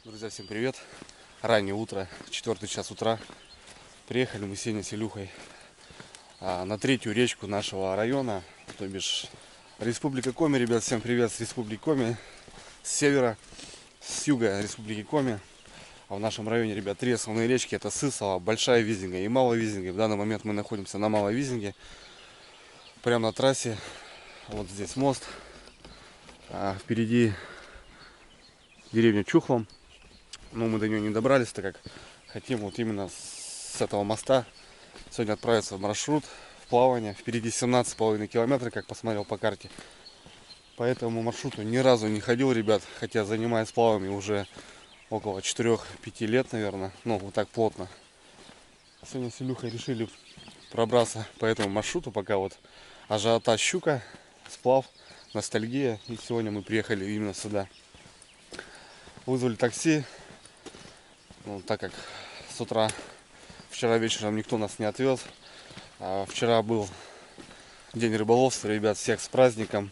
Друзья, всем привет! Раннее утро, 4 час утра. Приехали мы сегодня с Илюхой на третью речку нашего района, то бишь Республика Коми. Ребят, всем привет с Республики Коми, с севера, с юга Республики Коми. А в нашем районе, ребят, три основные речки: это Сысово, Большая Визинга и Малая Визинга. В данный момент мы находимся на Малой Визинге, прямо на трассе. Вот здесь мост, впереди деревня Чухлом. Но мы до нее не добрались, так как хотим вот именно с этого моста сегодня отправиться в маршрут, в плавание. Впереди 17,5 километров, как посмотрел по карте. По этому маршруту ни разу не ходил, ребят, хотя занимаюсь плавами уже около 4-5 лет, наверное. Ну, вот так плотно. Сегодня с Илюхой решили пробраться по этому маршруту, пока вот ажиотаж щука, сплав, ностальгия. И сегодня мы приехали именно сюда. Вызвали такси. Ну, так как с утра, вчера вечером никто нас не отвез. Вчера был день рыболовства, ребят, всех с праздником,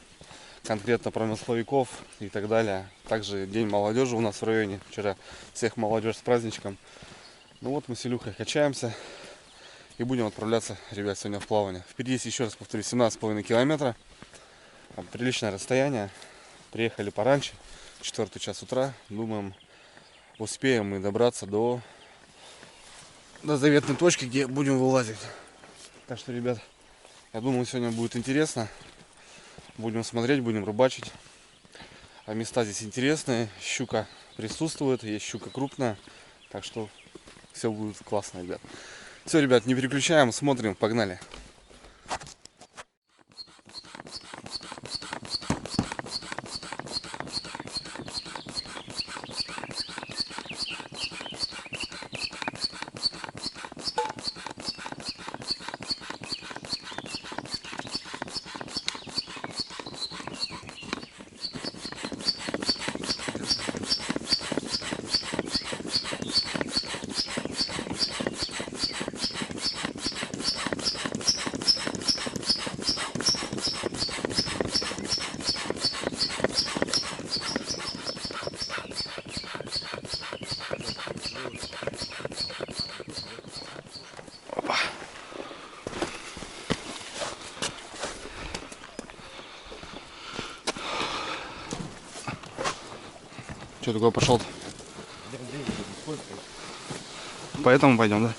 конкретно промысловиков и так далее. Также день молодежи у нас в районе, вчера всех молодежь с праздничком. Ну вот мы с Илюхой качаемся и будем отправляться, ребят, сегодня в плавание. Впереди, еще раз повторю, 17,5 километра, приличное расстояние. Приехали пораньше, 4 час утра, думаем, успеем мы добраться до заветной точки, где будем вылазить. Так что, ребят, я думаю, сегодня будет интересно. Будем смотреть, будем рыбачить. А места здесь интересные. Щука присутствует, есть щука крупная. Так что все будет классно, ребят. Все, ребят, не переключаем, смотрим, погнали. Что такое пошел-то? Поэтому пойдем, да?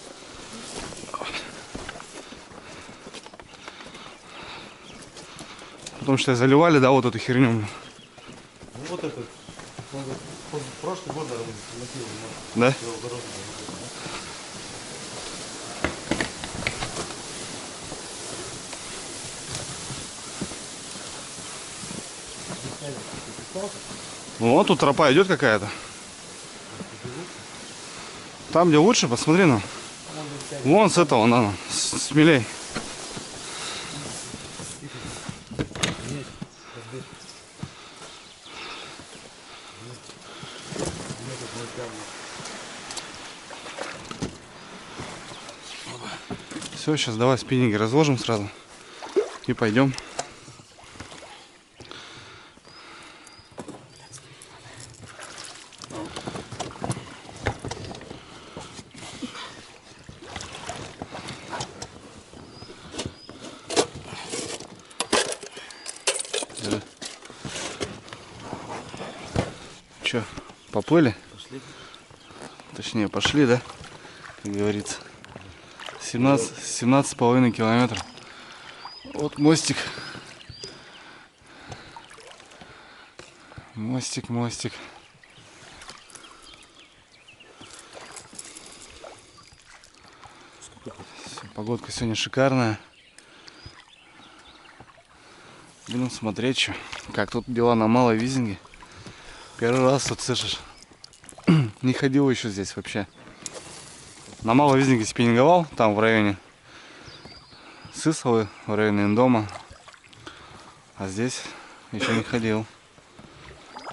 Потому что заливали, да, вот эту херню. Ну вот этот, прошлый год, Да? Вот тут тропа идет какая-то. Там, где лучше, посмотри, ну. Вон с этого, надо, смелей. Все, сейчас давай спиннинги разложим сразу и пойдем. Че, поплыли? Пошли. Точнее, пошли, да? Как говорится. 17,5 километров. Вот мостик. Мостик. Погодка сегодня шикарная. Будем смотреть, что, как тут дела на Малой Визинге. Первый раз тут, слышишь, не ходил еще здесь вообще. На Малой Визинге спиннинговал, там в районе Сысовы, в районе Индома. А здесь еще не ходил.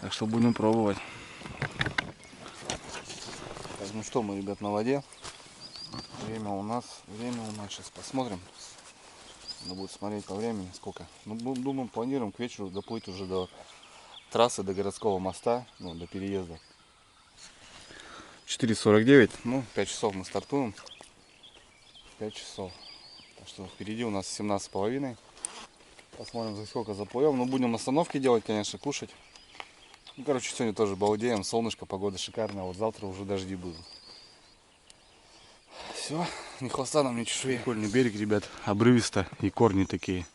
Так что будем пробовать. Так, ну что, мы, ребят, на воде. Время у нас сейчас посмотрим. Надо будет смотреть по времени сколько. Ну, думаем, планируем к вечеру доплыть уже до трассы, до городского моста, ну, до переезда. 4:49, ну 5 часов мы стартуем. 5 часов. Так что впереди у нас 17,5. Посмотрим, за сколько заплывем. Ну, будем остановки делать, конечно, кушать. Ну, короче, сегодня тоже балдеем. Солнышко, погода шикарная. Вот завтра уже дожди будут. Все, ни хвоста нам, ни чешуи. Прикольный берег, ребят. Обрывисто и корни такие.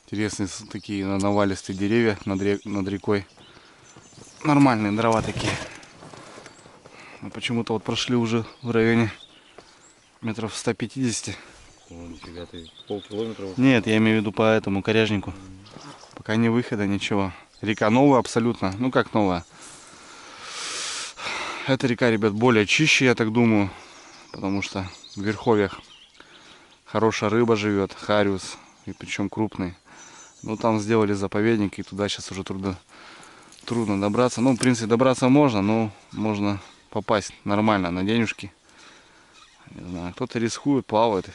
Интересные такие навалистые деревья над рекой. Нормальные дрова такие. Мы почему-то вот прошли уже в районе метров 150. О, нифига, ты полкилометра. Нет, я имею в виду по этому коряжнику. Пока не выхода, ничего. Река новая абсолютно. Ну как новая? Эта река, ребят, более чище, я так думаю. Потому что в верховьях хорошая рыба живет, хариус. И причем крупный. Ну там сделали заповедник, и туда сейчас уже трудно добраться. Ну, в принципе, добраться можно, но можно попасть нормально на денежки. Не знаю, кто-то рискует, плавает.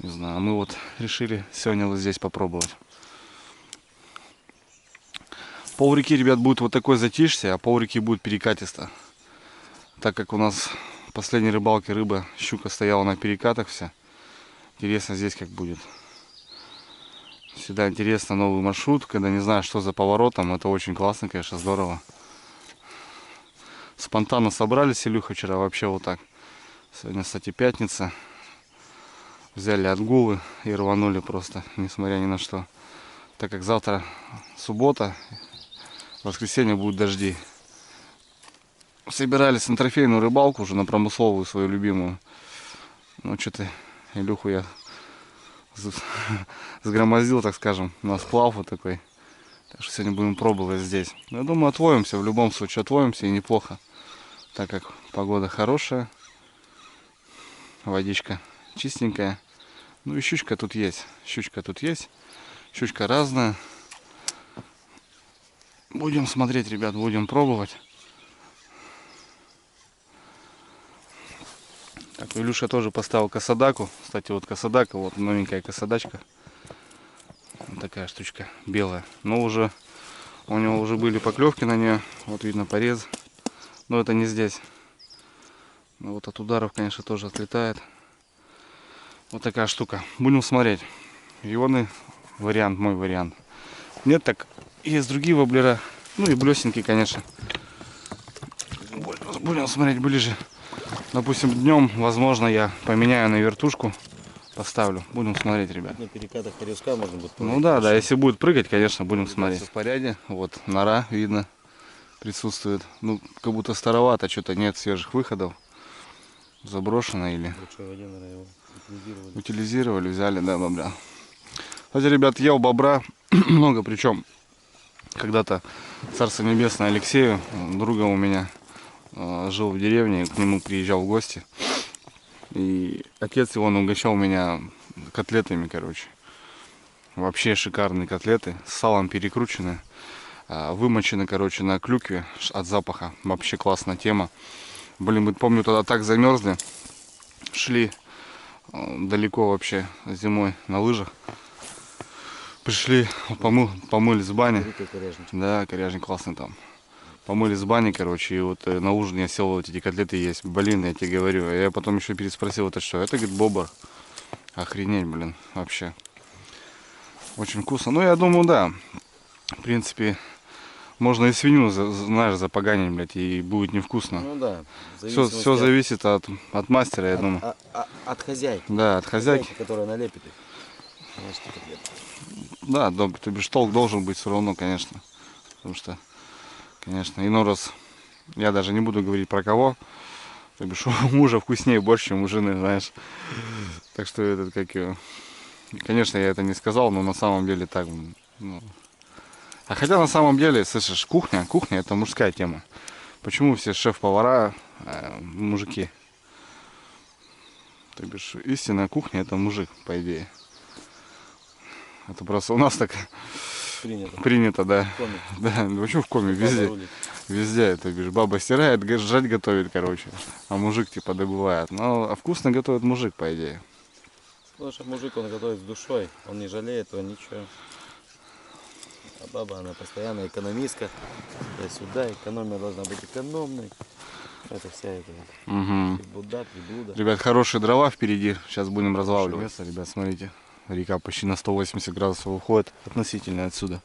Не знаю, мы вот решили сегодня вот здесь попробовать. Пол реки, ребят, будет вот такой затишье, а пол реки будет перекатисто. Так как у нас в последней рыбалке рыба, щука стояла на перекатах вся. Интересно здесь как будет. Всегда интересно новый маршрут, когда не знаю, что за поворотом. Это очень классно, конечно, здорово. Спонтанно собрались с Илюхой вчера вообще вот так. Сегодня, кстати, пятница. Взяли отгулы и рванули просто, несмотря ни на что. Так как завтра суббота, в воскресенье будут дожди. Собирались на трофейную рыбалку уже, на промысловую свою любимую. Ну, что-то Илюху я сгромоздил, так скажем, на сплав вот такой. Так что сегодня будем пробовать здесь. Но я думаю, отловимся, в любом случае отловимся и неплохо. Так как погода хорошая, водичка чистенькая. Ну и щучка тут есть. Щучка тут есть. Щучка разная. Будем смотреть, ребят, будем пробовать. Так, Илюша тоже поставил косодаку. Кстати, вот косодака, вот новенькая косодачка. Вот такая штучка белая. Но уже у него уже были поклевки на нее. Вот видно порез. Но это не здесь. Но вот от ударов, конечно, тоже отлетает. Вот такая штука. Будем смотреть. Ионный вариант, мой вариант. Нет, так есть другие воблера. Ну и блесенькие, конечно. Будем смотреть ближе. Допустим, днем, возможно, я поменяю на вертушку. Поставлю. Будем смотреть, ребят. На перекатах хорюска можно будет. Ну да, да, если будет прыгать, конечно, будем смотреть. В порядке. Вот нора видно присутствует. Ну, как будто старовато, что-то нет свежих выходов. Заброшено или утилизировали, взяли, да, бобра. Кстати, ребят, ел бобра много, причем когда-то Царство Небесное Алексею, друга у меня, жил в деревне, к нему приезжал в гости. И отец его угощал меня котлетами, короче. Вообще шикарные котлеты, с салом перекрученные, вымочены, короче, на клюкве от запаха. Вообще классная тема. Блин, мы помню, тогда так замерзли, шли далеко вообще зимой на лыжах. Пришли, помылись в бане. Да, коряжник классный там. Помылись в бане, короче, и вот на ужин я сел вот эти котлеты есть. Блин, я тебе говорю. Я потом еще переспросил, это что? Это, говорит, бобр. Охренеть, блин, вообще. Очень вкусно. Ну, я думаю, да. В принципе, можно и свинью, знаешь, запоганить, блядь, и будет невкусно. Ну да. Все зависит от мастера, я думаю. От хозяйки. Да, от хозяйки. Которая налепит их. Да, то бишь толк должен быть все равно, конечно. Потому что, конечно, иной раз, я даже не буду говорить про кого, то бишь у мужа вкуснее борщ, чем у жены, знаешь. Так что этот, как его... Конечно, я это не сказал, но на самом деле так. Ну. А хотя на самом деле, слышишь, кухня это мужская тема. Почему все шеф-повара мужики? То бишь истинная кухня это мужик, по идее. Это просто у нас так принято, да. Да, почему в коме? Везде. Везде это, бишь, баба стирает, жрать готовит, короче. А мужик типа добывает. Ну, а вкусно готовит мужик, по идее. Потому что мужик, он готовит с душой. Он не жалеет, он ничего. А баба, она постоянно экономистка. Туда-сюда, экономия должна быть экономной. Это вся эта Угу. трибуда, приблуда. Ребят, хорошие дрова впереди. Сейчас будем разваливать место. Ребят, смотрите. Река почти на 180 градусов уходит относительно отсюда.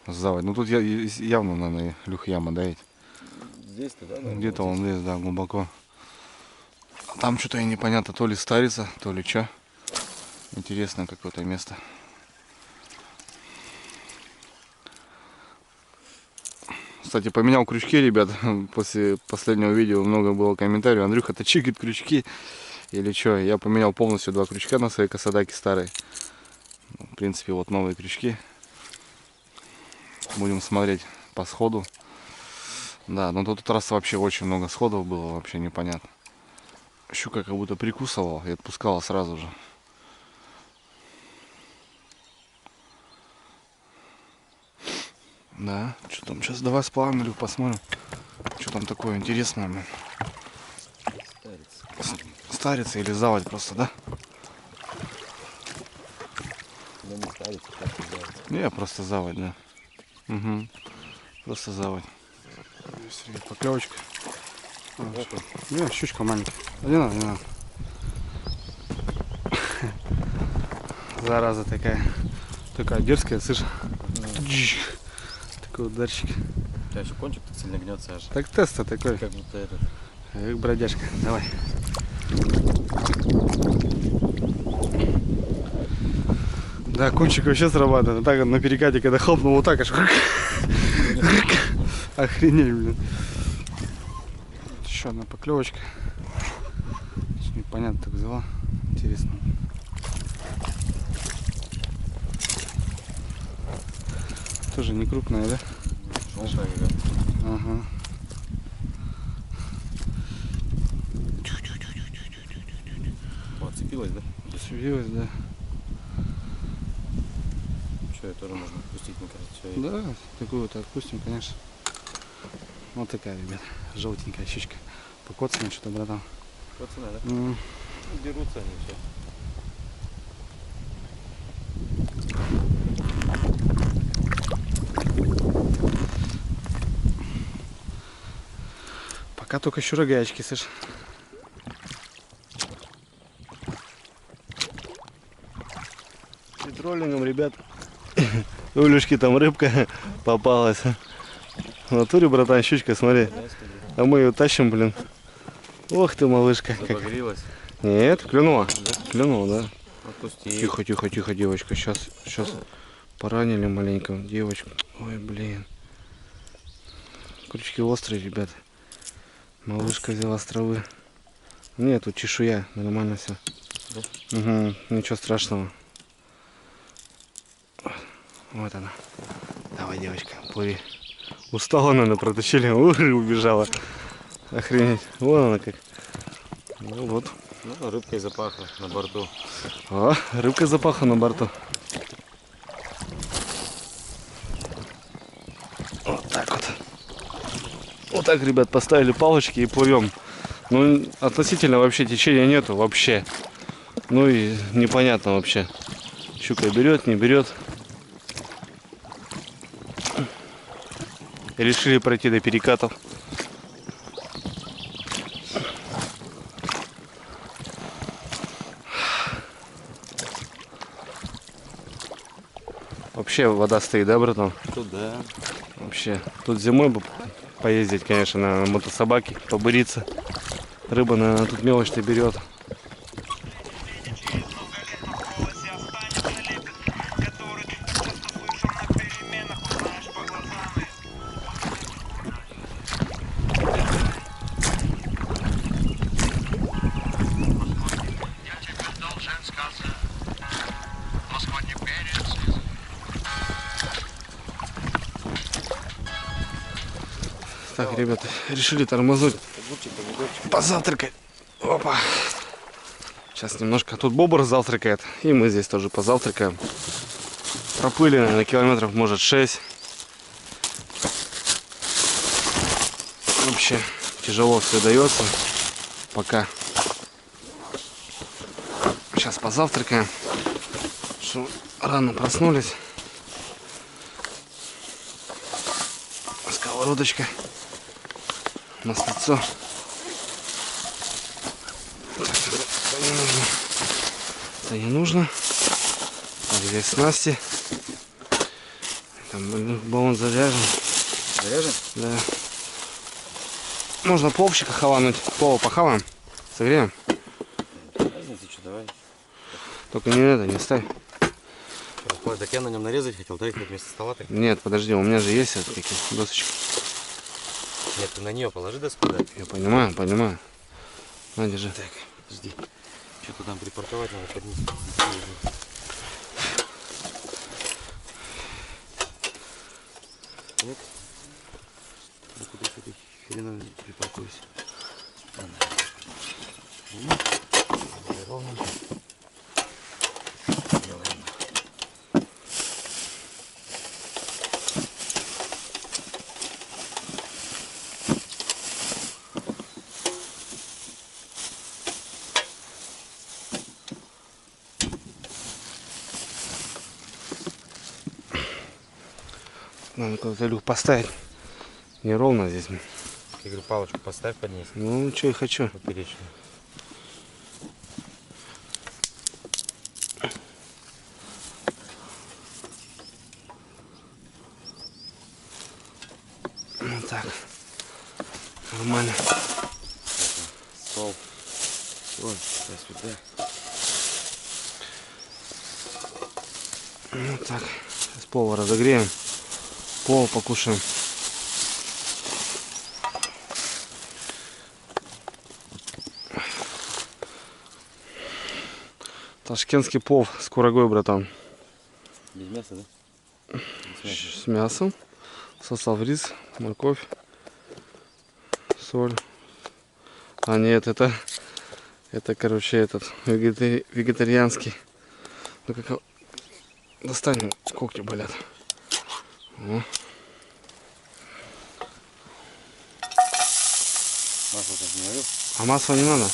Заводь. Ну тут явно, наверное, люхяма, да, ведь? Здесь-то, да? наверное, Где-то вот он лез, да, глубоко. А там что-то и непонятно, то ли старица, то ли что. Интересное какое-то место. Кстати, поменял крючки, ребят. После последнего видео много было комментариев. Андрюха, ты чикает крючки или что? Я поменял полностью 2 крючка на своей косодаке старой. В принципе, вот новые крючки. Будем смотреть по сходу. Да, но тут раз вообще очень много сходов было, вообще непонятно. Щука как будто прикусывала и отпускала сразу же. Да, что там сейчас, давай сплавим или посмотрим, что там такое интересное, блин. Старица или заводь просто, да? Ну, не старица, так и заводь. Не, просто заводь, да. Угу. Просто заводь. Поклевочка. Не, щучка маленькая. Не надо, не надо. Зараза такая. Такая дерзкая, слышь. Такой ударчик. У тебя еще кончик так сильно гнется аж. Так тест такой. Как будто этот. Эх, бродяжка, давай. Да, кончик вообще срабатывает. А так на перекате, когда хлопнул, вот так аж. Охренеть, блин. Еще одна поклевочка. Непонятно так взяла. Интересно. Тоже не крупная, да? Желтая, ребят. Ага. Отцепилась, да? Засвилась, да. Что, ее тоже можно отпустить, мне кажется. Все, Да, такую вот отпустим, конечно. Вот такая, ребят, желтенькая щучка. Покоцанная что-то, братан. пацаны, да? Ну, Берутся они все. пока только щура гаечки, слышь. И троллингом, ребят. У Люшки там рыбка попалась. В натуре, братан, щучка, смотри. А мы ее тащим, блин. Ох ты, малышка. Как... Погрелась. Нет, клюнула. Клюнула, да. Отпусти. Тихо, тихо, тихо, девочка. Сейчас поранили маленько девочку. Ой, блин. Крючки острые, ребят. Малышка взяла с травы. Нет, тут чешуя. Нормально все. Да? Угу, ничего страшного. Вот она. Давай, девочка, плыви. Устала, наверное, протащили. Ух, убежала. Охренеть. Вон она как. Ну вот. Ну, рыбкой запахло на борту. О, рыбка запаха на борту. Вот так вот. Вот так, ребят, поставили палочки и плывем. Ну, относительно вообще течения нету вообще. Ну и непонятно вообще. Щука берет, не берет. Решили пройти до перекатов. Вообще вода стоит, да, братан? Тут да. Вообще. Тут зимой бы поездить, конечно, на мотособаке, побыриться. Рыба, наверное, тут мелочь-то берет. Так, ребята, решили тормознуть, позавтракать. Опа. Сейчас немножко тут бобр завтракает, и мы здесь тоже позавтракаем. Проплыли, наверное, километров, может, 6. Вообще тяжело все дается пока. Сейчас позавтракаем. Что рано проснулись. Сковородочка. Маслицо. Это не нужно. Так, здесь снасти. Там баллон заряжен. Заряжен? Да. Можно пловчика хавануть. Плова похаваем. Согреем. Разница, что, давай. Только не ставь. Так я на нем нарезать хотел, да, их вместо стола так? Нет, подожди, у меня же есть такие досочки. Нет, ты на нее положи доску, да? Я понимаю. На, держи. Так, подожди. Что-то там припарковать надо поднять. Так. Ну куда с этой хреновой припаркуюсь? Ровно. Делаем. Надо куда-то люк поставить. Неровно здесь. Я говорю, палочку поставь под низ. Ну, что я хочу. Поперечную. Ну так. Нормально. Стол. Ой, сюда. Ну так. Сейчас пол разогреем. Пол покушаем. Ташкентский плов с курагой, братан. Без мяса, да? С мясом. Состав: рис, морковь, соль. А нет, это короче, этот вегетарианский. Ну как достань, когти болят. О. Масло так не говорил. А масла не надо.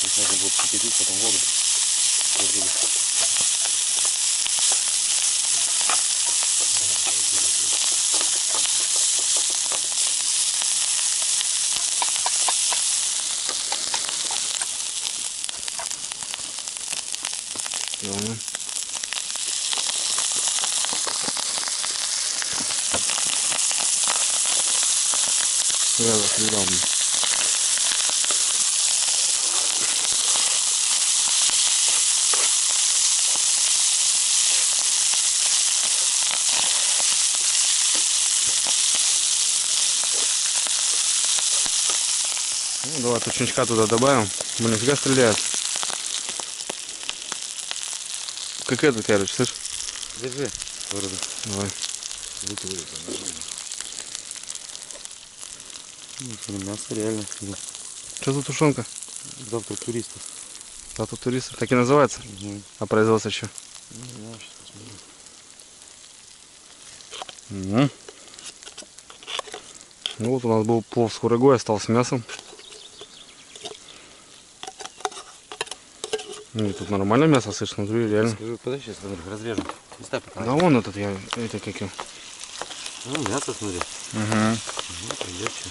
Сейчас надо будет кипятить, потом воду сложили. Ладно. Сразу съедал. Ну, давай тучничка туда добавим. Блин, нифига стреляет. Как этот, короче, слышь? Держи. Вроде. Давай. Мясо реально. Что за тушенка? Завтра туристов. А тут туристов так и называется. Угу. А производство что? Не знаю, сейчас посмотрим. Угу. Ну вот у нас был плов с курагой, остался с мясом. Ну, тут нормально мясо, слышь, смотрю, реально. Скажи, подожди, сейчас смотри, разрежем. Не ставь пока. Да вон этот я, это как его. Ну, мясо смотри. Угу. Ну, пойдет что.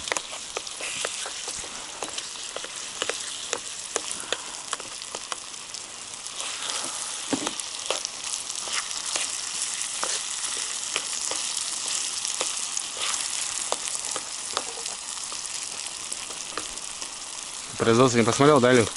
Производство не посмотрел, да, Илюх?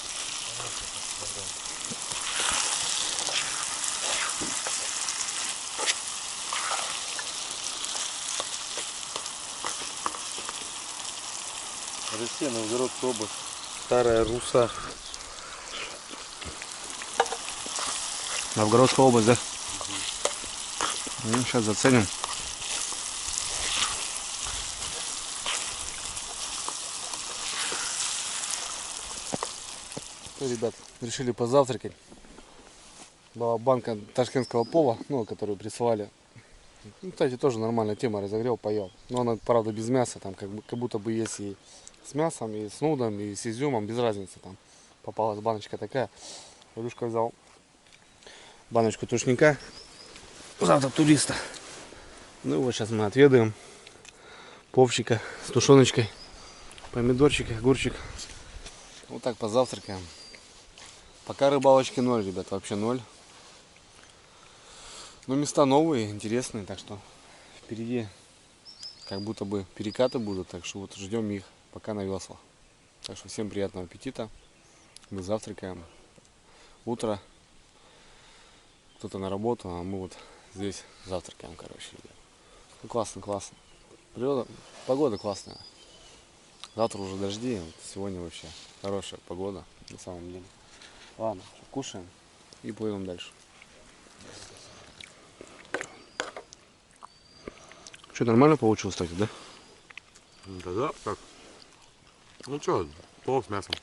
Россия, Новгородская область. Старая Руса. Новгородская область, да? Ну, сейчас заценим. Ребят, решили позавтракать. Была банка ташкентского плова, ну, которую присылали Ну, кстати, тоже нормальная тема, разогрел, поел. Но она, правда, без мяса, там как будто бы есть и с мясом, и с нудом, и с изюмом, без разницы. Там попалась баночка такая. Илюшка взял баночку тушника. Завтра туриста. Ну и вот сейчас мы отведаем пловчика с тушеночкой, помидорчик, огурчик. Вот так позавтракаем. Пока рыбалочки 0, ребят, вообще 0. Но места новые, интересные, так что впереди как будто бы перекаты будут, так что вот ждем их пока на веслах. Так что всем приятного аппетита. Мы завтракаем. Утро. Кто-то на работу, а мы вот здесь завтракаем, короче, ребят. Ну, классно, классно. Природа, погода классная. Завтра уже дожди, вот сегодня вообще хорошая погода на самом деле. Ладно, кушаем и пойдем дальше. Что, нормально получилось, кстати, да? Да, так. Ну что, плов с мясом.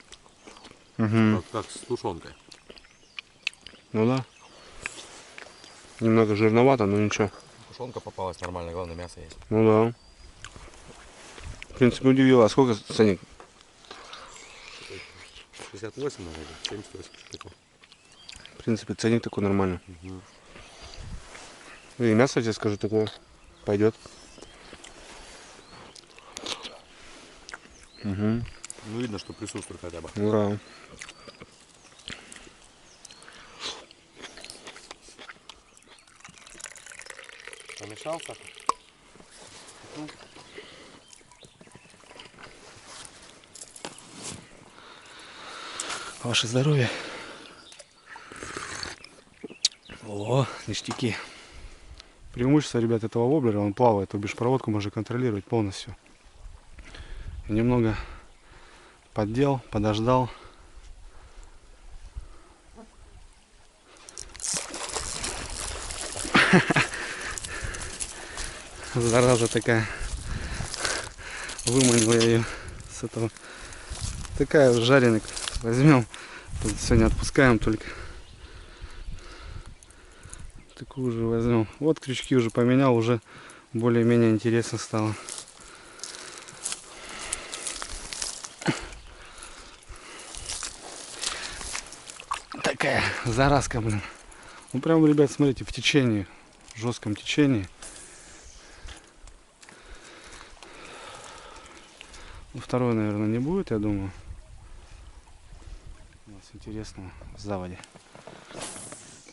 Угу. Как с тушенкой. Ну да. Немного жирновато, но ничего. Тушенка попалась нормально, главное мясо есть. Ну да. В принципе, удивило. А сколько ценник? 68, наверное, 78. Такое. В принципе, ценник такой нормальный. И мясо, я тебе скажу, такое пойдет. Угу. Ну, видно, что присутствует хотя бы. Ну да. Помешался? Ваше здоровье. О, ништяки. Преимущество, ребят, этого воблера, он плавает, то бишь проводку можно контролировать полностью. И немного поддел, подождал. Зараза такая. Выманил я ее с этого. Такая жареная. Возьмем. Тут сегодня отпускаем только. Такую уже возьмем. Вот крючки уже поменял, уже более-менее интересно стало. Такая заразка, блин. Ну прям, ребят, смотрите, в течении, в жестком течении. Ну, второй, наверное, не будет, я думаю. У нас интересного в заводе.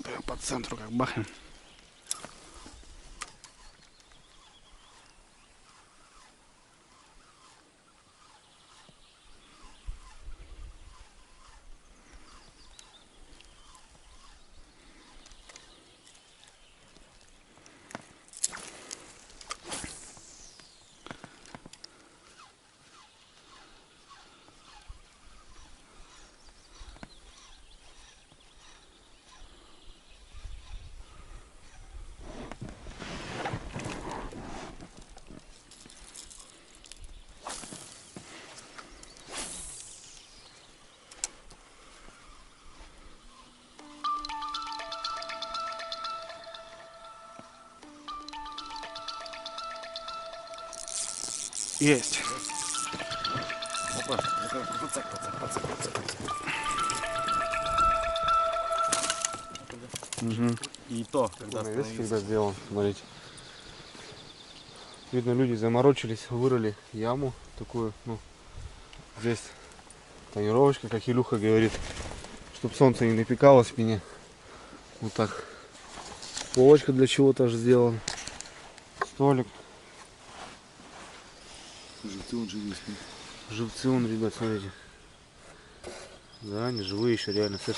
Прям по центру как бахнем. Есть. Опа, пацак. Угу. И то, когда Видно, остановился. всегда сделан, смотрите. Видно, люди заморочились, вырыли яму такую, ну, здесь тонировочка, как Илюха говорит, чтобы солнце не напекало в спине. Вот так. Полочка для чего-то аж сделана. Столик. Живцы он же есть. Живцы он, ребят, смотрите. Да, они живые еще, реально, слышь.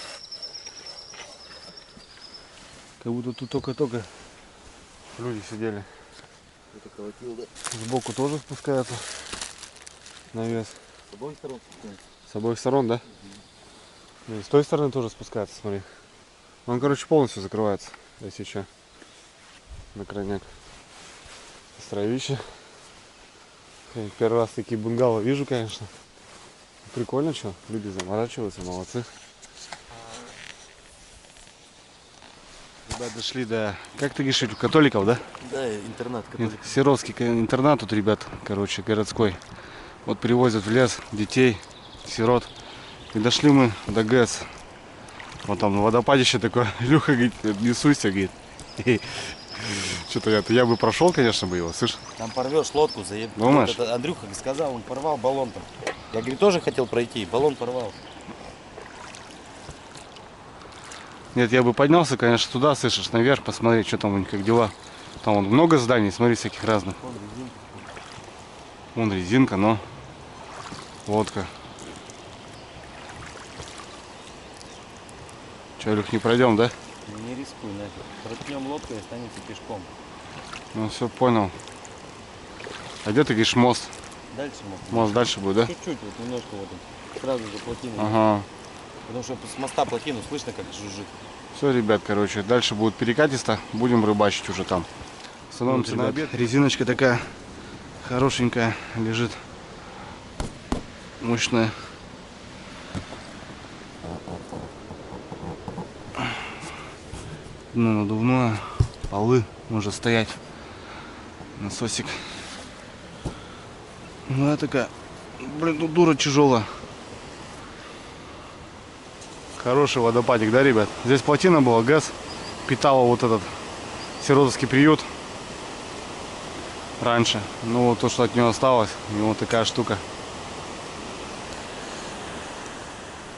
Как будто тут только-только люди сидели. Это колотил, да? Сбоку тоже спускается навес. С обоих сторон спускается. С обоих сторон, да? И с той стороны тоже спускается, смотри. Он, короче, полностью закрывается, если что. На крайняк. Строевище. Первый раз такие бунгало вижу, конечно. Прикольно, что люди заморачиваются, молодцы. Ребят, дошли до, как ты говоришь, католиков, да? Да, интернат Нет, сиротский интернат тут, ребят, короче, городской. Вот привозят в лес детей, сирот. И дошли мы до ГЭС. Вот там на водопадище такое. Илюха говорит, несусь, говорит. Что-то я бы прошел, конечно, бы его, слышь. Там порвешь лодку, заеб. Думаешь? Вот это Андрюха сказал, он порвал баллон там. Я, говорю, тоже хотел пройти, баллон порвал. Нет, я бы поднялся, конечно, туда, слышишь, наверх, посмотреть, что там у них, как дела. Там вон много зданий, смотри, всяких разных. Вон резинка, но лодка. Че, Илюх, не пройдем, да? Не рискуй, нафиг. Проткнем лодку и останется пешком. Ну все, понял. А где ты говоришь мост? Дальше можно. Мост дальше будет, да? Чуть-чуть, вот немножко вот он. Сразу за плотиной. Ага. Потому что с моста плотину слышно, как жужжит. Все, ребят, короче, дальше будет перекатисто. Будем рыбачить уже там. Становимся на обед. Резиночка такая хорошенькая лежит. Мощная. Ну, надувное. Полы. Может стоять. Насосик. Ну, такая. Блин, ну дура тяжелая. Хороший водопадик, да, ребят? Здесь плотина была, ГЭС питала вот этот сиротский приют раньше. Ну, вот то, что от него осталось, у него такая штука.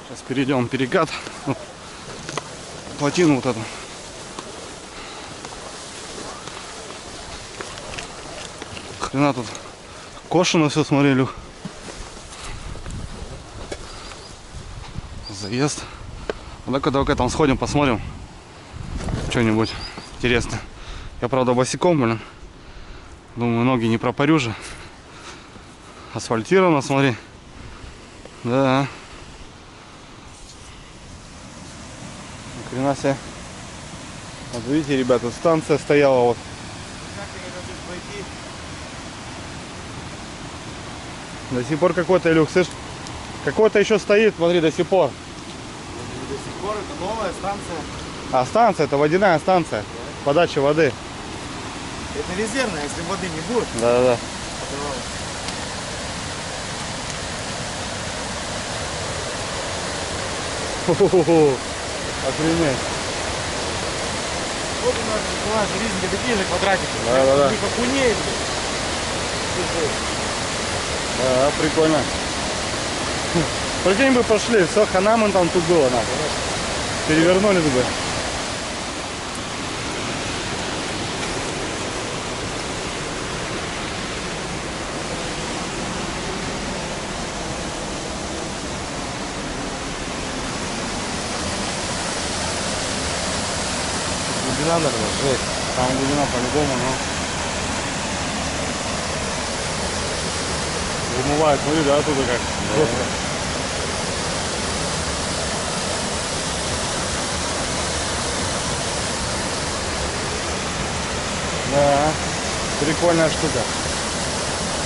Сейчас перейдем перекат. Плотину вот эту. Хрена тут кошено все, смотри, Люх. Заезд. Ну-ка, там сходим, посмотрим что-нибудь интересное. Я, правда, босиком, блин. Думаю, ноги не пропарю же. Асфальтировано, смотри. Да. Ни хрена себе. Вот видите, ребята, станция стояла вот. До сих пор какой-то, Илюх, слышь? Какой-то еще стоит, смотри, до сих пор. До сих пор это новая станция. А станция, это водяная станция. Подача воды. Это резервная, если воды не будет. Да-да-да. Охренеть. Вот у нас резинка такие же квадратики. Да-да-да. Их окунеет. Да, прикольно. Прикинь бы пошли, все, хана мы там тут было нам. Перевернулись бы. Глубина, наверное, жесть. Там глубина по-любому, но... Вымывает, смотри, да, оттуда как. Жестко. Да, прикольная штука.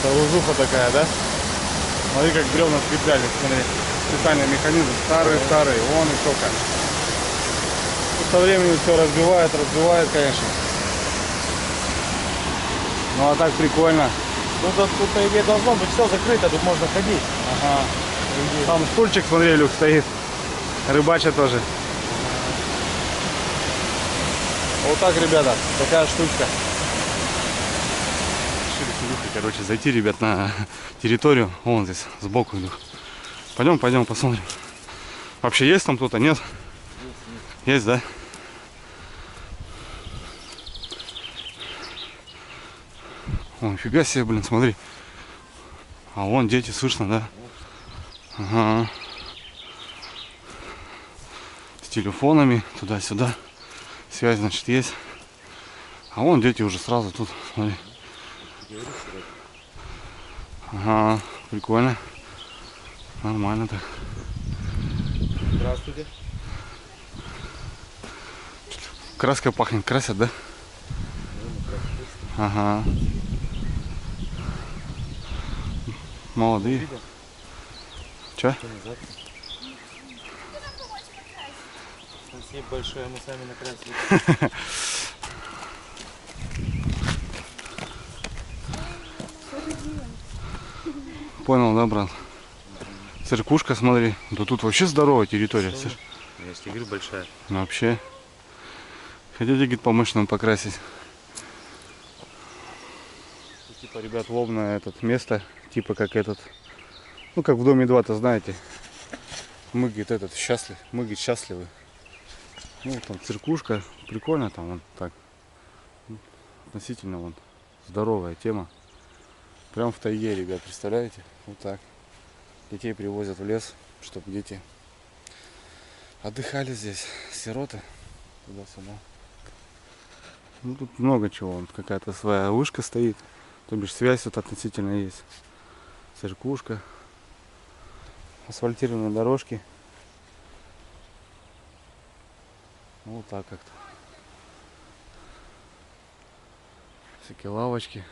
Лужуха такая, да? Смотри, как бревна скреплялись, смотри. Специальный механизм, старый, вон и сколько. Со временем все разбивает, конечно. Ну а так прикольно. Ну тут, по идее, должно быть все закрыто, тут можно ходить. Ага. Там стульчик, смотри, Люк, стоит. Рыбача тоже. Вот так, ребята, такая штучка. Решили с Илюхой, короче, зайти, ребят, на территорию. Вон здесь, сбоку, Илюх. Пойдем, посмотрим. Вообще есть там кто-то? Нет? Есть, да? О, нифига себе, блин, смотри. А вон дети, слышно, да? Ага. С телефонами туда-сюда. Связь, значит, есть. А вон дети уже сразу тут, смотри. Ага, прикольно. Нормально так. Здравствуйте. Краской пахнет, красят, да? Ага. Молодые. Че? Спасибо большое, мы сами накрасили. Понял, да, брат? Церквушка, смотри. Да тут вообще здоровая территория. Слышь? Я тебе говорю, большая. Ну, вообще. Хотите, говорит, помочь нам покрасить? Типа, ребят, лобное этот место, типа как этот, ну как в доме 2, то знаете. Мы, говорит, этот счастлив, мы, говорит, счастливы. Ну там церквушка, прикольно там, вон так. Относительно вон здоровая тема. Прям в тайге, ребят, представляете? Вот так. Детей привозят в лес, чтобы дети отдыхали здесь, сироты, туда-сюда. Ну тут много чего, вон какая-то своя вышка стоит, то бишь связь вот относительно есть. Церквушка, асфальтированные дорожки. Ну, вот так как-то. Всякие лавочки.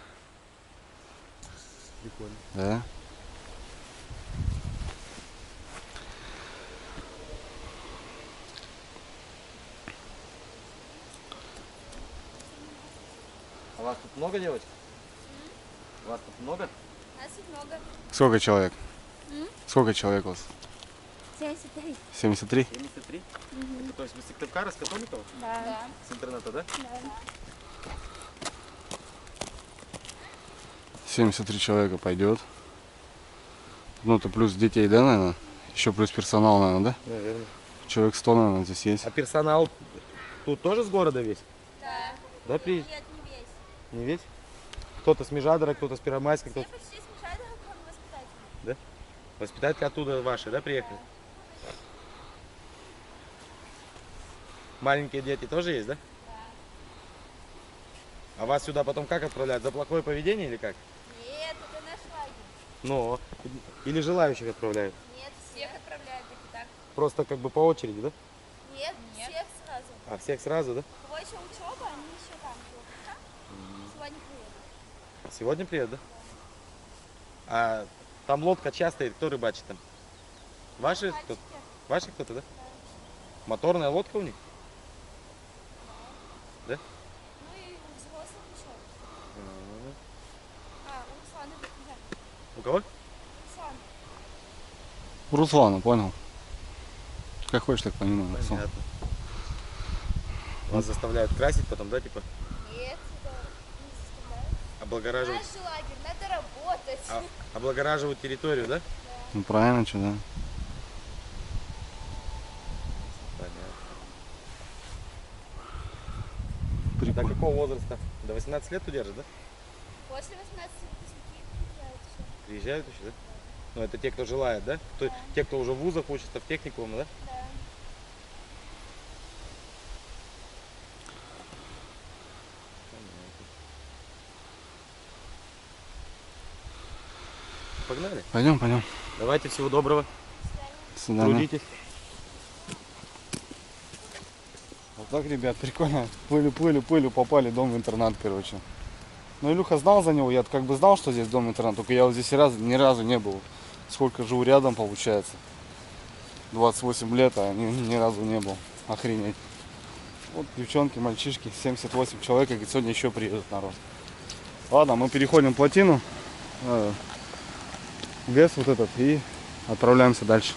Прикольно. Да. А вас тут много, девочек? Вас тут много? Нас тут много. Сколько человек? Сколько человек у вас? 73. 73? 73? Это, то есть вы с Сыктывкара, с Католикова? Да. С интернета, да? Да. 73 человека пойдет. Ну, это плюс детей, да, наверное? Еще плюс персонал, наверное, да? Наверное. Человек 100, наверное, здесь есть. А персонал тут тоже с города весь? Да. Да, при... Нет, не весь. Не весь? Кто-то с Межадора, кто-то с Первомайска, Все кто-то... почти смешают, кроме воспитателей. Воспитатели оттуда ваши, да, приехали? Маленькие дети тоже есть, да? А вас сюда потом как отправляют? За плохое поведение или как? Нет, это наш лагерь. Ну, или желающих отправляют? Нет, всех отправляют так и так. Просто как бы по очереди, да? Нет, всех сразу. А всех сразу, да? У кого еще учеба, они еще там. Сегодня приедут. Сегодня приедут, да? А там лодка часто, кто рыбачит там? Ваши? Кто? Ваши кто-то, да? Моторная лодка у них? Ну и у взрослых еще. А, у Руслана, да. У кого? Руслан. Руслана, понял. Как хочешь, так понимаю. Руслан. Понятно. Вас заставляют красить потом, да, типа? Нет, это не заставляют. Облагораживать, Наш же лагерь, надо работать. облагораживать территорию, да? Ну правильно, что, да? Понятно. До какого возраста? До 18 лет удержат, да? После 18 выпускники приезжают еще. Приезжают еще, да? Ну, это те, кто желает, да? Те, кто уже в вузах учатся, в техникуме, да? Да. Погнали. Пойдем, пойдем. Давайте, всего доброго. До свидания. Трудитесь. Вот так, ребят, прикольно. Плыли, попали в дом-интернат, короче. Ну, Илюха знал за него, я как бы знал, что здесь дом-интернат, только я вот здесь ни разу не был. Сколько живу рядом, получается. 28 лет, а ни разу не был. Охренеть. Вот девчонки, мальчишки, 78 человек, и сегодня еще приедут народ. Ладно, мы переходим плотину. ГЭС вот этот и отправляемся дальше.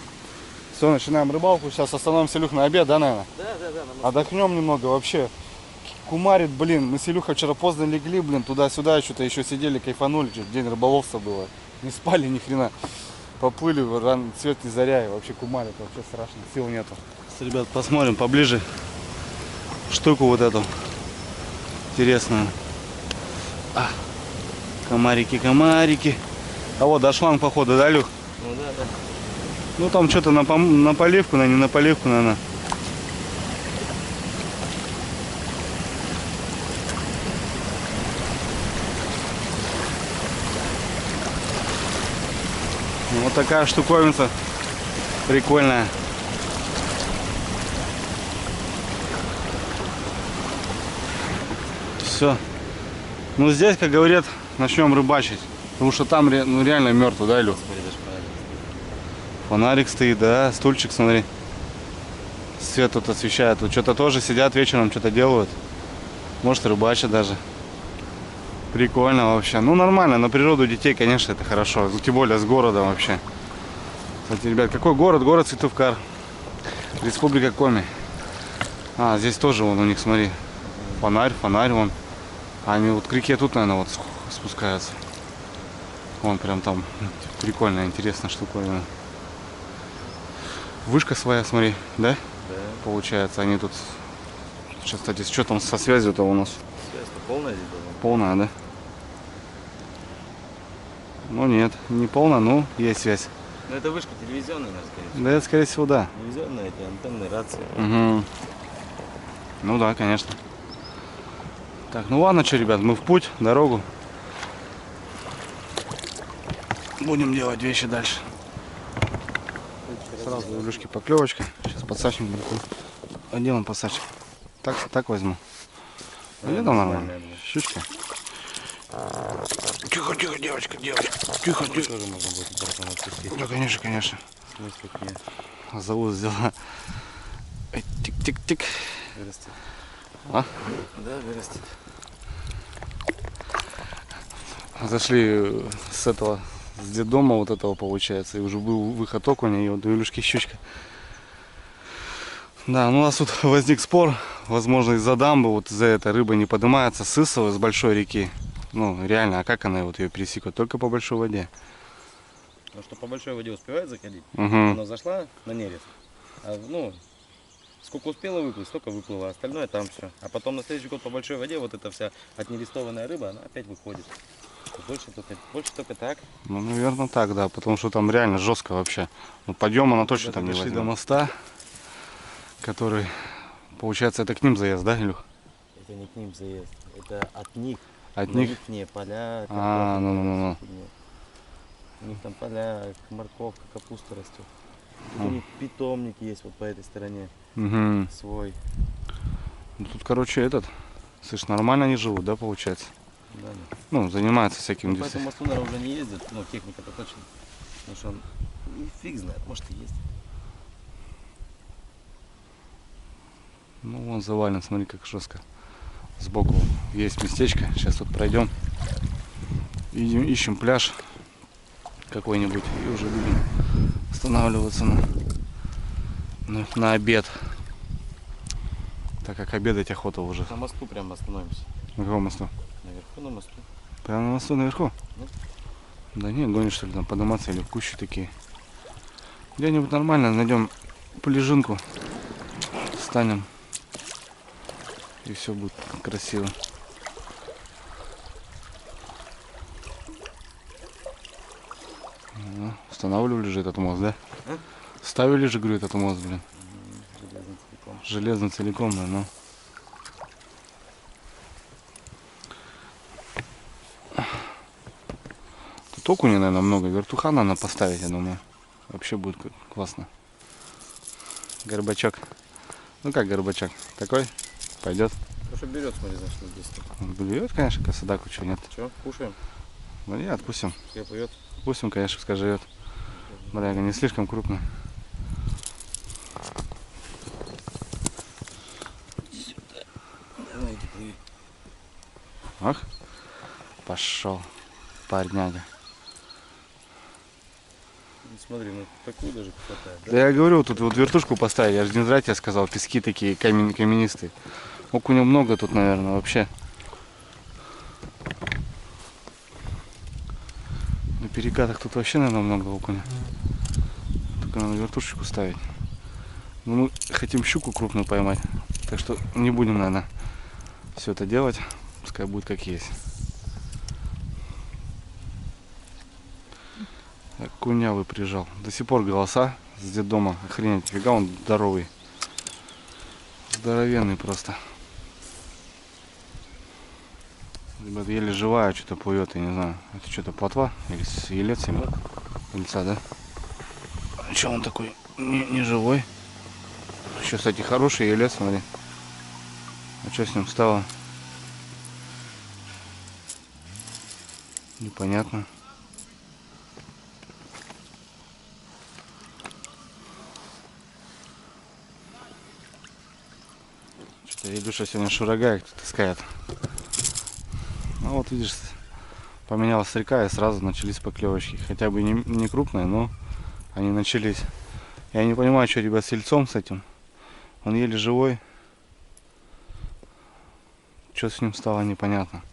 Все, начинаем рыбалку. Сейчас остановимся, Илюх, на обед, да, наверное? Да. Отдохнем немного вообще. Кумарит, блин. Мы с Илюхой вчера поздно легли, блин, туда-сюда, что-то еще сидели, кайфанули. День рыболовства было. Не спали ни хрена. Поплыли, рано, цвет не заря, и вообще кумарит, вообще страшно, сил нету. Ребят, посмотрим поближе штуку вот эту интересную. Комарики. А вот до шланг походу, да, Люх? Ну да. Ну там что-то на поливку, не на поливку, наверное. Вот такая штуковинка прикольная. Все. Ну здесь, как говорят, начнем рыбачить. Потому что там ну, реально мертво, да, Илюх? Фонарик стоит, да, стульчик, смотри. Свет тут освещает. Тут что-то тоже сидят вечером, что-то делают. Может, рыбачат даже. Прикольно вообще. Ну, нормально. На природу детей, конечно, это хорошо. Тем более с городом вообще. Кстати, ребят, какой город? Город Сыктывкар. Республика Коми. А, здесь тоже вон у них, смотри. Фонарь вон. Они вот к реке тут, наверное, вот спускаются. Вон прям там прикольная, интересная штуковина. Вышка своя, смотри, да? Да. Получается, они тут... Сейчас, кстати, что там со связью-то у нас? Связь-то полная здесь была? Полная, да? Ну нет, не полная, но есть связь. Ну это вышка телевизионная, наверное, скорее всего. Да, это, скорее всего, да. Телевизионная, эти антенны, рации. Угу. Ну да, конечно. Так, ну ладно, что, ребят, мы в путь, дорогу. Будем делать вещи дальше. Сразу у Илюшки поклевочка. Сейчас подсачник будет. А где он подсачник? Так возьму. А где там нормально? Щучка. Тихо, девочка. Тихо. Тоже можно будет братан отпустить. Да, конечно. Смысла нет. Зовут сделала. Тик-тик-тик. Вырастет. А? Да, вырастет. Зашли с детдома вот этого получается. И уже был выход окуня, и вот у Илюшки щучка. Да, ну у нас тут возник спор. Возможно, из-за дамбы, вот из-за этой рыбы не поднимается с Исова, с большой реки. Ну, реально, а как она вот ее пересекает? Только по большой воде. Ну что по большой воде успевает заходить. Угу. Она зашла на нерест. А, ну, сколько успела выплыть, столько выплыла. Остальное там все. А потом на следующий год по большой воде вот эта вся отнерестованная рыба, она опять выходит. Больше только так. Ну, наверное, так, да, потому что там реально жестко вообще. Ну, подъем она точно там не возьмет. Дошли до моста, который, получается, это к ним заезд, да, Илюх? Это не к ним заезд, это от них. От них? Не поля. А, ну. У них там поля, морковка, капуста растет. Тут А. у них питомник есть вот по этой стороне. Угу. Свой. Ну, тут, короче, слышь, нормально они живут, да, получается? Да. Ну, занимаются всяким По этому мосту, наверное, уже не ездят, но техника-то точно. Потому что он, фиг знает, может и есть. Ну, вон завален, смотри, как жестко. Сбоку есть местечко. Сейчас тут пройдем. Ищем пляж какой-нибудь. И уже будем останавливаться на обед. Так как обедать охота уже. На мосту прямо остановимся. На каком мосту? Наверху на мосту. Прямо на мосту наверху? Ну. Да не, гонишь что ли там подниматься или в кущи такие. Где-нибудь нормально найдем полежинку. Встанем. И все будет красиво. Ну, устанавливали же этот мост, да? А? Ставили же, говорю, этот мост, блин. Железный целиком. Железно целиком, да, ну. Тут окуня, наверное, много. Вертуха надо поставить, я думаю. Вообще будет классно. Горбачок. Ну как горбачок? Такой? Пойдет. Хорошо берет, смотри, за что здесь. Берет, конечно, косодаку, чего нет. Че, кушаем? Ну не, отпустим. Все поет. Отпустим, конечно, пускай живет. Бряга не слишком крупная. Давайте плыви. Ах, пошел, парняга. Смотри, ну такую даже хватает, да? Да я говорю, тут вот вертушку поставить, я же не зря тебе сказал, пески такие каменистые. Окуня много тут, наверное, вообще. На перекатах тут вообще, наверное, много окуня. Только надо вертушечку ставить. Но мы хотим щуку крупную поймать, так что не будем, наверное, все это делать. Пускай будет как есть. Кунявый прижал. До сих пор голоса с детдома. Охренеть, фига он здоровый. Здоровенный просто. Ребята, еле живая что-то плывет, я не знаю. Это что-то плотва или елец или ильца, да? А что он такой не живой? Еще, кстати, хороший елец, смотри. А что с ним стало? Непонятно. Илюша сегодня шурагаек таскает. Ну вот видишь, поменялась река и сразу начались поклевочки. Хотя бы не крупные, но они начались. Я не понимаю, что, ребят, с сельцом с этим. Он еле живой. Что с ним стало, непонятно.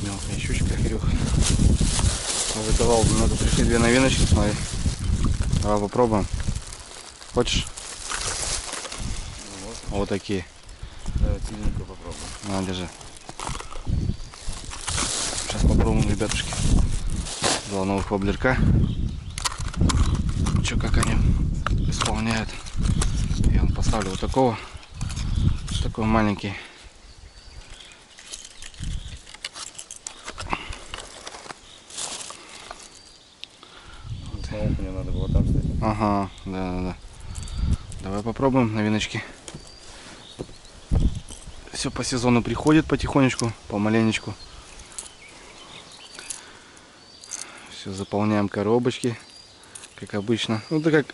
Мелкая щучка, Кирюха. Выдавал, надо пришли 2 новиночки, смотри. Давай попробуем. Хочешь? Вот такие. Давай сильненько попробуем. На, держи. Сейчас попробуем, ребятушки. 2 новых воблерка. Че, как они исполняют. Я вам поставлю вот такого. Такой маленький. Самому мне надо было там стоять. Ага, да. Давай попробуем новиночки. Все по сезону приходит потихонечку, помаленечку. Все заполняем коробочки, как обычно. Ну это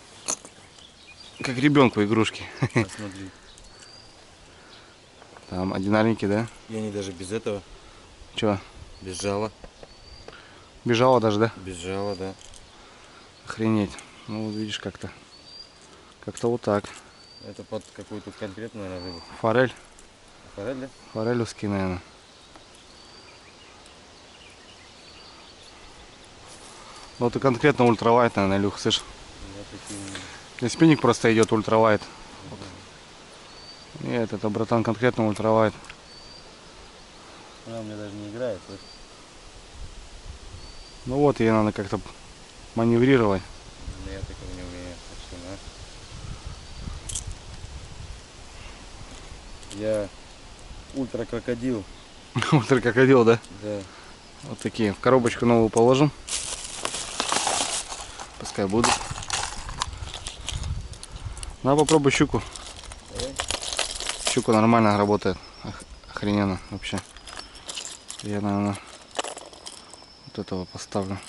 как ребенку игрушки. Посмотри. Там одинарники, да? И они даже без этого, Че, без жала. бежала даже, да? Без жала, да. Охренеть. Ну вот видишь, как-то вот так. Это под какую-то конкретную, наверное, рыбу. Форель, Форель, да? форелевский, наверное. Ну это конкретно ультралайт, наверное, Илюх, слышь. Я такие Здесь спинник просто идет ультралайт. Нет, это, братан, конкретно ультралайт. Она у меня даже не играет. Вот. Ну вот, ее надо как-то маневрировать. Но я такого не умею. Я ультра крокодил. Ультра-крокодил, да? Да. Вот такие. В коробочку новую положим. Пускай будут. Ну, попробуй щуку. Давай. Щука нормально работает. Охрененно вообще. Я, наверное, вот этого поставлю.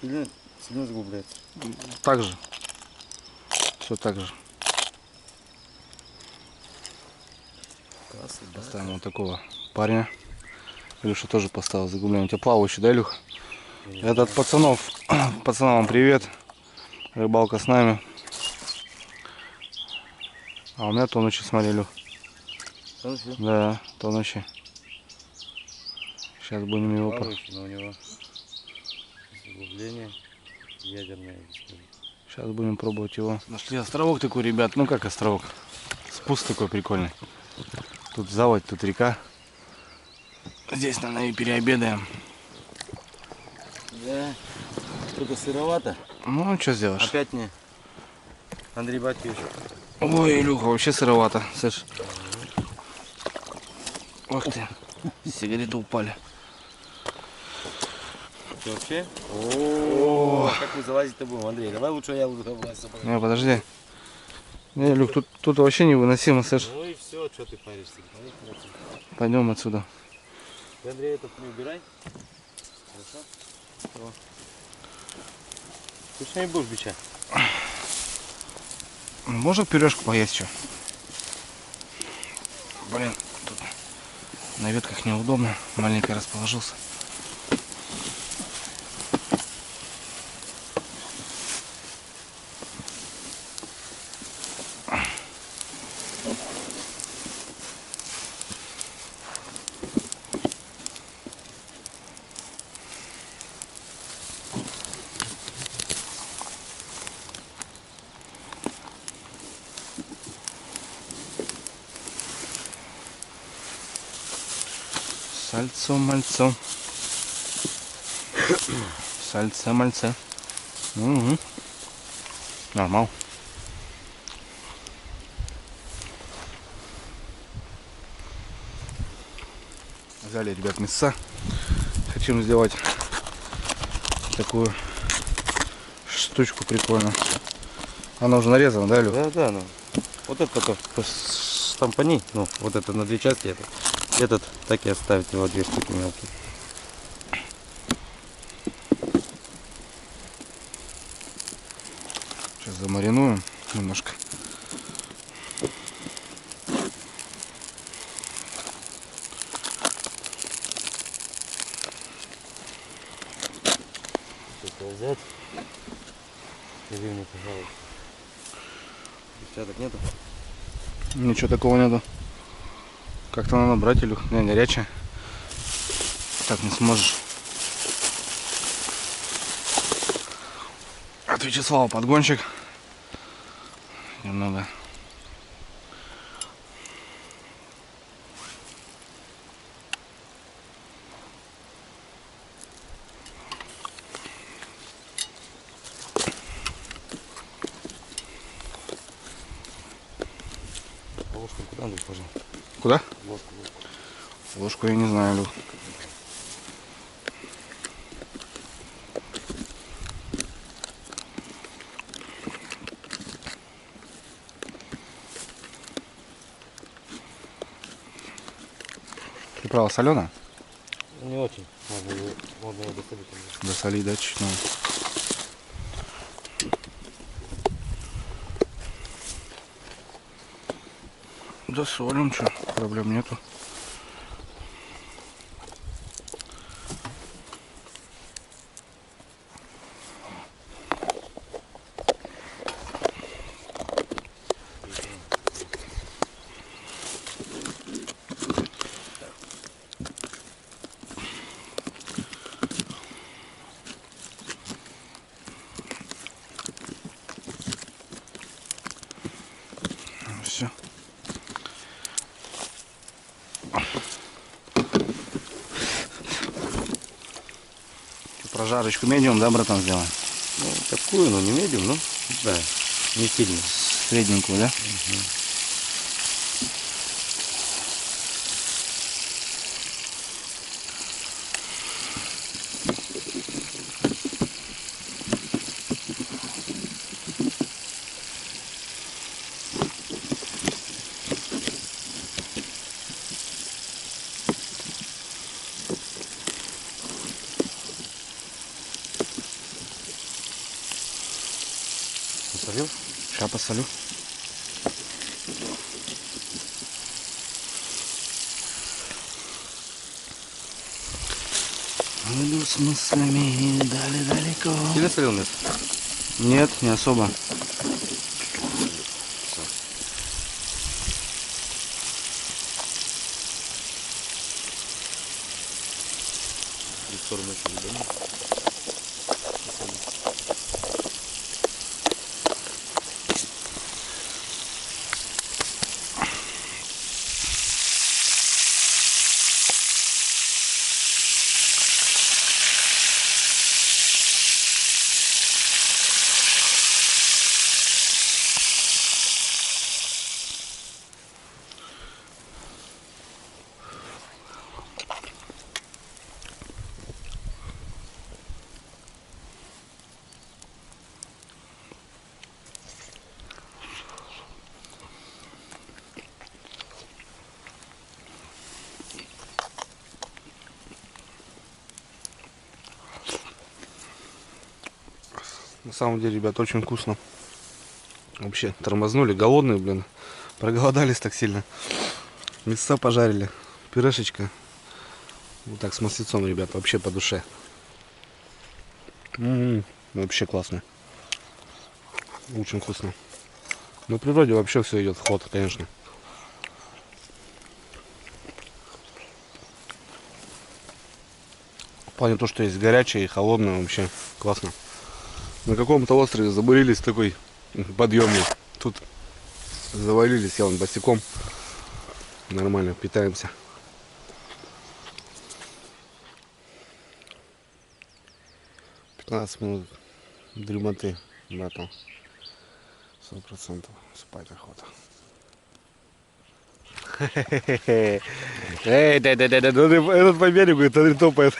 Сильно заглубляется. Так же. Все так же. Поставим вот такого парня. Илюша тоже поставил заглубление. У тебя плавающий, да, Илюха? Этот пацанам вам привет. Рыбалка с нами. А у меня тонущий, смотри, Илюх. Да, тонущий. Сейчас будем его... Плавающий, но у него заглубление ядерное. Сейчас будем пробовать его. Нашли островок такой, ребят. Ну как островок? Спуск такой прикольный. Тут заводь, тут река. Здесь, наверное, и переобедаем. Да. Что-то сыровато. Ну, что сделаешь? Опять мне Андрей Батьевич. Ой, Илюха, вообще сыровато. Слышь. Ох ты. Сигареты упали. Что вообще? О, как мы залазить-то будем, Андрей? Давай лучше я буду влазить. Не, подожди. Не, Илюх, тут вообще невыносимо, слышь. Ну и все, что ты паришься? Пойдем отсюда. Ты, Андрей, этот не убирай. Хорошо? Ты что не будешь бича? Можно пюрешку поесть что? Блин, тут на ветках неудобно. Маленько расположился. Сальцо, мальцо. Сальце, мальце. Угу. Нормал. Взяли, ребят, мяса. Хотим сделать такую штучку прикольную. Она уже нарезана, да, Лёх? Да, ну. Вот это только штампани. Ну, вот это на 2 части. Этот так и оставить его 2 штуки мелкие. Сейчас замаринуем немножко. этого взять. Деревню, пожалуйста. Девчаток нету? Ничего такого нету. Как-то надо брать, Илюх. Не, горячая. Так не сможешь. От Вячеслава подгончик. Немного. А ложку куда надо положить? Куда? Ложку. Ложку я не знаю, Илюх. Приправа соленая? Ну, не очень. Можно его досолить. Досолить, да, чуть надо. Досолим, что, проблем нету. Все. Прожарочку медиум, да, братан, сделаем? Ну, такую, но не медиум, ну, да, не сильно. Средненькую, да? Посолил? Сейчас посолю. Иду с мыслями далеко. Сильно солил мясо? Нет, не особо. В сторону еще не. На самом деле, ребят, очень вкусно. Вообще, тормознули, голодные, блин. Проголодались так сильно. Мясо пожарили. Пюрешечка. Вот так с маслицом, ребят, вообще по душе. Вообще классно. Очень вкусно. На природе вообще все идет в ход, конечно. В плане то, что есть горячее и холодное, вообще классно. На каком-то острове забурились такой подъемный. Тут завалились, я вон босиком. Нормально питаемся. «15 минут дремоты, братан. 100%. Спать охота. Эй, да-да-да, этот по берегу, этот топает.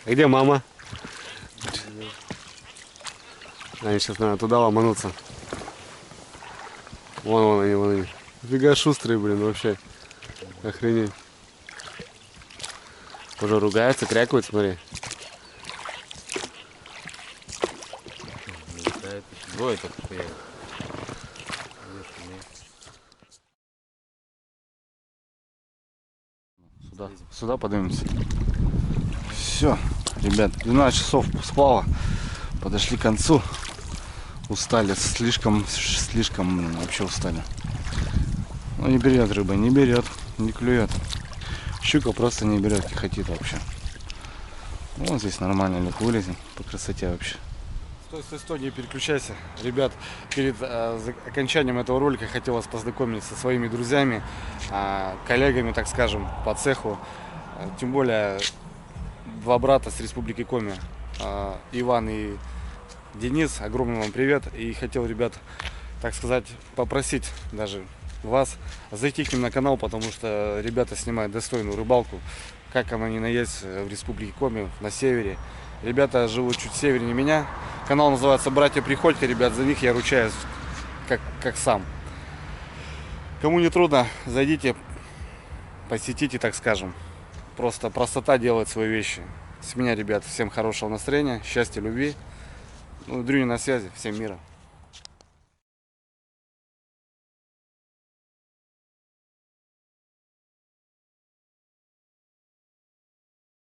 Где мама? Они сейчас, наверное, туда ломанутся. Вон они, вон они. Фига шустрые, блин, вообще. Охренеть. Уже ругаются, крякают, смотри. Летает. Двое только появилось. Сюда поднимемся. Все. Ребят, 12 часов сплава. Подошли к концу. Устали. Слишком вообще устали. Ну не берет рыба, не берет, не клюет. Щука просто не берет, кихотит вообще. Вот здесь нормально лег вылезем по красоте вообще. Стой, не переключайся. Ребят, перед окончанием этого ролика хотел вас познакомить со своими друзьями, коллегами, так скажем, по цеху. Тем более, два брата с Республики Коми, Иван и Денис. Огромный вам привет. И хотел, ребят, так сказать, попросить даже вас зайти к ним на канал, потому что ребята снимают достойную рыбалку, как оно ни на есть в Республике Коми, на севере. Ребята живут чуть севернее меня. Канал называется «Братья Приходько», ребят, за них я ручаюсь как сам. Кому не трудно, зайдите, посетите, так скажем. Просто простота делает свои вещи. С меня, ребят, всем хорошего настроения, счастья, любви. Ну, Дрюня на связи, всем мира.